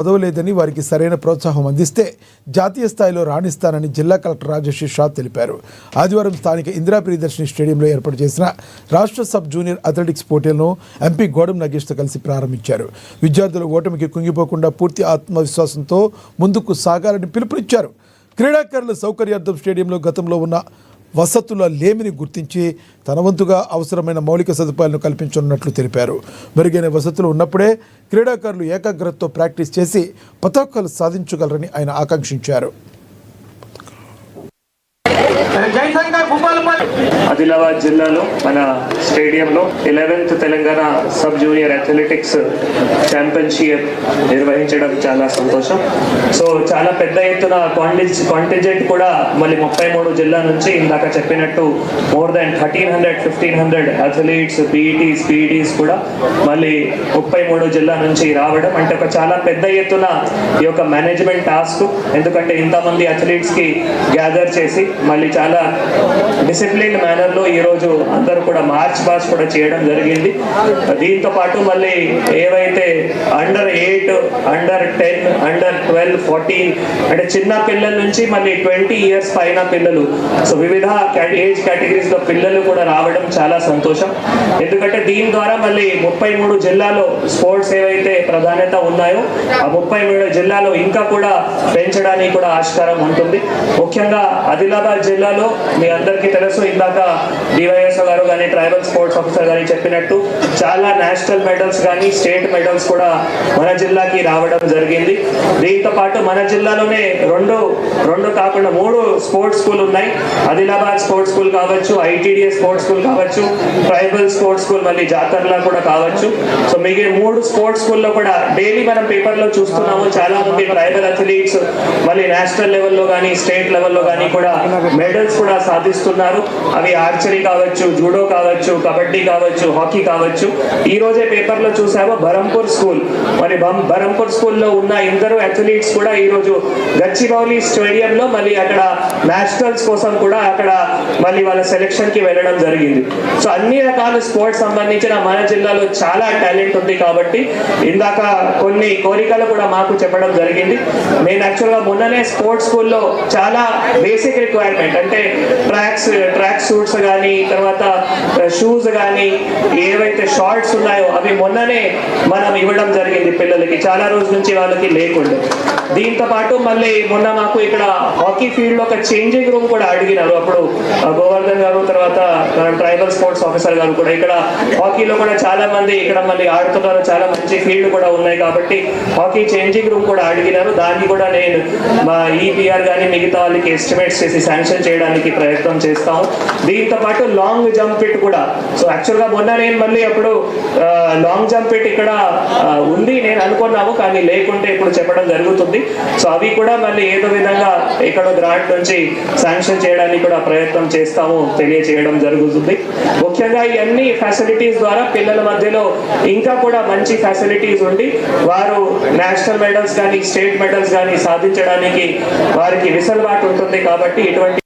చదవలేదని వారికి సరైన ప్రోత్సాహం అందిస్తే జాతీయ స్థాయిలో రాణిస్తానని జిల్లా కలెక్టర్ రాజశ్రీ షా తెలిపారు. ఆదివారం స్థానిక ఇందిరా ప్రియదర్శిని స్టేడియంలో ఏర్పాటు చేసిన రాష్ట్ర సబ్ జూనియర్ అథ్లెటిక్స్ పోటీలను ఎంపీ గోడం నగేష్తో కలిసి ప్రారంభించారు. విద్యార్థులు ఓటమికి కుంగిపోకుండా పూర్తి ఆత్మవిశ్వాసంతో ముందుకు సాగాలని పిలుపునిచ్చారు. క్రీడాకారుల సౌకర్యార్థం స్టేడియంలో గతంలో ఉన్న వసతుల లేమిని గుర్తించి తన వంతుగా అవసరమైన మౌలిక సదుపాయాలను కల్పించనున్నట్లు తెలిపారు. మెరుగైన వసతులు ఉన్నప్పుడే క్రీడాకారులు ఏకాగ్రతతో ప్రాక్టీస్ చేసి పతాకాలు సాధించగలరని ఆయన ఆకాంక్షించారు. ఆదిలాబాద్ జిల్లాలో మన స్టేడియంలో 11th Telangana sub junior athletics championship నిర్వహించడం చాలా సంతోషం. సో చాలా పెద్ద ఎత్తున కాంటింజెంట్ కూడా మళ్ళీ 33 జిల్లా నుంచి ఇందాక చెప్పినట్టు మోర్ దాన్ 1300-1500 అథ్లీట్స్ పీఈటీస్ పీఈడీస్ కూడా మళ్ళీ 33 జిల్లా నుంచి రావడం అంటే ఒక చాలా పెద్ద ఎత్తున ఈ యొక్క మేనేజ్మెంట్ టాస్క్. ఎందుకంటే ఇంతమంది అథ్లీట్స్కి గ్యాదర్ చేసి మళ్ళీ చాలా డిసిప్లిన్ మేనర్లో ఈరోజు అందరూ కూడా మార్చ్ పాస్ కూడా చేయడం జరిగింది. దీంతో పాటు మళ్ళీ ఏవైతే Under 8, Under 10, Under 12, 14 అంటే చిన్న పిల్లల నుంచి మళ్ళీ 20 years పైన పిల్లలు, సో వివిధ ఏజ్ కేటగిరీస్ లో పిల్లలు కూడా రావడం చాలా సంతోషం. ఎందుకంటే దీని ద్వారా మళ్ళీ 33 జిల్లాలో స్పోర్ట్స్ ఏవైతే ప్రాధాన్యత ఉన్నాయో ఆ 33 జిల్లాలో ఇంకా కూడా పెంచడానికి కూడా ఆస్కారం ఉంటుంది. ముఖ్యంగా ఆదిలాబాద్ జిల్లాలో మీ అందరికీ తెలుసు, ఇందాక డివైఎస్ఓ గారు కానీ ట్రైబల్ స్పోర్ట్స్ ఆఫీసర్ కానీ చెప్పినట్టు చాలా నేషనల్ మెడల్స్ కానీ స్టేట్ మెడల్స్ కూడా మన జిల్లాకి రావడం జరిగింది. దీంతో పాటు మన జిల్లాలోనే రెండు కాకుండా 3 స్పోర్ట్స్ స్కూల్ ఉన్నాయి. ఆదిలాబాద్ స్పోర్ట్స్ స్కూల్ కావచ్చు, ఐటీడీఏ స్పోర్ట్స్ స్కూల్ కావచ్చు, ట్రైబల్ స్పోర్ట్స్ స్కూల్ మళ్ళీ జాతరలా కూడా కావచ్చు. సో మిగిలిన 3 స్పోర్ట్స్ స్కూల్లో కూడా డైలీ మనం పేపర్లో చూస్తున్నాము, చాలా మంది ట్రైబల్ అథ్లీట్స్ మళ్ళీ నేషనల్ లెవెల్లో కానీ స్టేట్ లెవెల్లో కానీ కూడా మెడల్స్ కూడా సాధిస్తున్నారు. అవి ఆర్చరీ కావచ్చు, జూడో కావచ్చు, కబడ్డీ కావచ్చు, హాకీ కావచ్చు. ఈ రోజే పేపర్లో చూసాము బరంపూర్ స్కూల్, మరి బరంపూర్ స్కూల్లో ఉన్న ఇద్దరు అథ్లీట్స్ కూడా ఈరోజు గచ్చిబౌలి స్టేడియంలో మళ్ళీ అక్కడ నేషనల్స్ కోసం కూడా అక్కడ మళ్ళీ వాళ్ళ సెలెక్షన్ కి వెళ్ళడం జరిగింది. సో అన్ని రకాల స్పోర్ట్స్ సంబంధించిన మన జిల్లాలో చాలా టాలెంట్ ఉంది. కాబట్టి ఇందాక కొన్ని కోరికలు కూడా మాకు చెప్పడం జరిగింది. నేను యాక్చువల్గా మొన్ననే స్పోర్ట్స్ స్కూల్లో చాలా బేసిక్ రిక్వైర్మెంట్ అంటే ట్రాక్ సూట్స్ కానీ తర్వాత షూస్ కానీ ఏవైతే షార్ట్స్ ఉన్నాయో అవి మొన్ననే మనం ఇవ్వడం జరిగింది పిల్లలకి, చాలా రోజుల నుంచి వాళ్ళకి లేకుండా. దీంతో పాటు మళ్ళీ మొన్న మాకు ఇక్కడ హాకీ ఫీల్డ్ లో ఒక చేంజింగ్ రూమ్ కూడా అడిగినారు. అప్పుడు గోవర్ధన్ గారు తర్వాత ట్రైబల్ స్పోర్ట్స్ ఆఫీసర్ గారు కూడా ఇక్కడ హాకీలో కూడా చాలా మంది ఇక్కడ మళ్ళీ ఆడుతున్నారు, చాలా మంచి ఫీల్డ్ కూడా ఉన్నాయి కాబట్టి హాకీ చేంజింగ్ రూమ్ కూడా అడిగినారు. దాన్ని కూడా నేను మా ఈపీఆర్ కానీ మిగతా వాళ్ళకి ఎస్టిమేట్స్ చేసి శాంక్షన్ చేయడానికి ప్రయత్నం చేస్తాము. దీంతో పాటు లాంగ్ జంప్ పిట్ కూడా, సో యాక్చువల్గా మొన్న నేను మళ్ళీ అప్పుడు లాంగ్ జంప్ పిట్ ఇక్కడ ఉంది నేను అనుకున్నాము, కానీ లేకుంటే ఇప్పుడు చెప్పడం జరుగుతుంది. సో అవి కూడా మళ్ళీ ఏదో విధంగా ఎక్కడో గ్రాంట్ నుంచి శాంక్షన్ చేయడానికి కూడా ప్రయత్నం చేస్తాము తెలియజేయడం జరుగుతుంది. ముఖ్యంగా ఇవన్నీ ఫెసిలిటీస్ ద్వారా పిల్లల మధ్యలో ఇంకా కూడా మంచి ఫెసిలిటీస్ ఉండి వారు నేషనల్ మెడల్స్ కానీ స్టేట్ మెడల్స్ కానీ సాధించడానికి వారికి వెసులుబాటు ఉంటుంది. కాబట్టి ఇటువంటి